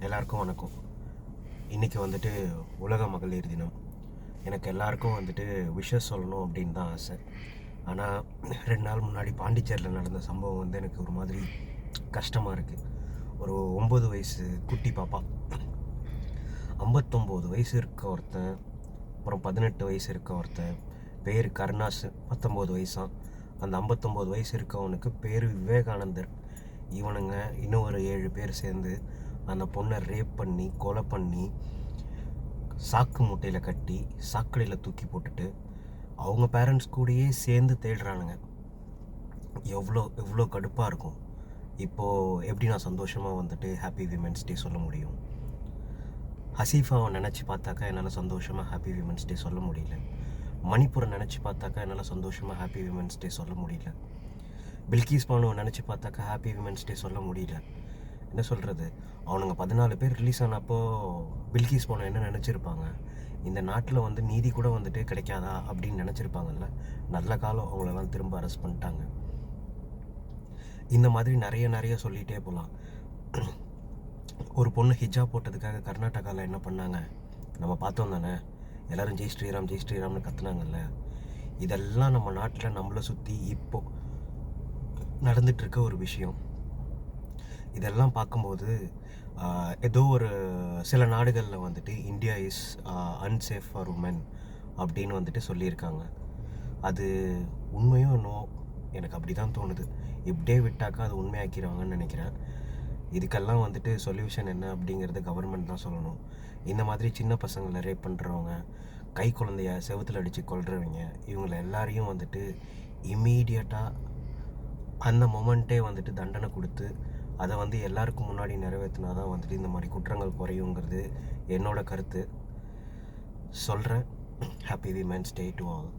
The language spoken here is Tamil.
எல்லாருக்கும் வணக்கம். இன்றைக்கி வந்துட்டு உலக மகளிர் தினம். எனக்கு எல்லாருக்கும் வந்துட்டு விஷஸ் சொல்லணும் அப்படின்னு தான் ஆசை. ஆனால் 2 நாள் முன்னாடி பாண்டிச்சேரியில் நடந்த சம்பவம் வந்து எனக்கு ஒரு மாதிரி கஷ்டமாக இருக்குது. ஒரு 9 வயசு குட்டி பாப்பா, 59 வயசு இருக்க ஒருத்தன், அப்புறம் 18 வயசு இருக்க ஒருத்தன், பேர் கருணாஸ், 19 வயசான். அந்த 59 வயசு இருக்கவனுக்கு பேர் விவேகானந்தர். இவனுங்க இன்னும் ஒரு 7 பேர் சேர்ந்து அந்த பொண்ணை ரேப் பண்ணி கொலை பண்ணி சாக்கு மூட்டையில் கட்டி சாக்கடையில் தூக்கி போட்டுட்டு அவங்க பேரண்ட்ஸ் கூடயே சேர்ந்து தேடுறானுங்க. எவ்வளோ கடுப்பாக இருக்கும். இப்போது எப்படி நான் சந்தோஷமாக வந்துட்டு ஹாப்பி விமென்ஸ் டே சொல்ல முடியும்? ஹசீஃபாவை நினச்சி பார்த்தாக்கா என்னால் சந்தோஷமாக ஹாப்பி விமென்ஸ் டே சொல்ல முடியல. மணிப்பூரை நினச்சி பார்த்தாக்கா என்னால் சந்தோஷமாக ஹாப்பி விமென்ஸ் டே சொல்ல முடியல. பில்கிஸ் பானுவை நினச்சி பார்த்தாக்கா ஹாப்பி விமென்ஸ் டே சொல்ல முடியல. என்ன சொல்கிறது, அவனுங்க 14 பேர் ரிலீஸ் ஆனப்போ பில்கிஸ் பானு என்ன நினச்சிருப்பாங்க? இந்த நாட்டில் வந்து நீதி கூட வந்துட்டு கிடைக்காதா அப்படின்னு நினச்சிருப்பாங்கல்ல. நல்ல காலம், அவங்களெல்லாம் திரும்ப அரெஸ்ட் பண்ணிட்டாங்க. இந்த மாதிரி நிறைய சொல்லிகிட்டே போகலாம். ஒரு பொண்ணு ஹிஜாப் போட்டதுக்காக கர்நாடகாவில் என்ன பண்ணாங்க நம்ம பார்த்தோம் தானே. எல்லோரும் ஜெய் ஸ்ரீராம் ஜெய் ஸ்ரீராம்னு கத்துனாங்கல்ல. இதெல்லாம் நம்ம நாட்டில் நம்மளை சுற்றி இப்போது நடந்துகிட்ருக்க ஒரு விஷயம். இதெல்லாம் பார்க்கும்போது ஏதோ ஒரு சில நாடுகளில் வந்துட்டு India is unsafe for women அப்படின்னு வந்துட்டு சொல்லியிருக்காங்க. அது உண்மையும் இன்னும் எனக்கு அப்படி தான் தோணுது. இப்படியே விட்டாக்கா அது உண்மையாக்கிடுவாங்கன்னு நினைக்கிறேன். இதுக்கெல்லாம் வந்துட்டு சொல்யூஷன் என்ன அப்படிங்கிறது கவர்மெண்ட் தான் சொல்லணும். இந்த மாதிரி சின்ன பசங்களை ரேப் பண்ணுறவங்க, கை குழந்தைய செவுத்தில் அடித்து கொள்றவங்க, இவங்களை எல்லாரையும் வந்துட்டு இம்மீடியட்டாக அந்த மொமெண்ட்டே வந்துட்டு தண்டனை கொடுத்து அதை வந்து எல்லாருக்கும் முன்னாடி நிறைவேற்றினா தான் வந்துட்டு இந்த மாதிரி குற்றங்கள் குறையுங்கிறது என்னோட கருத்து. சொல்கிறேன். Happy women's day to all.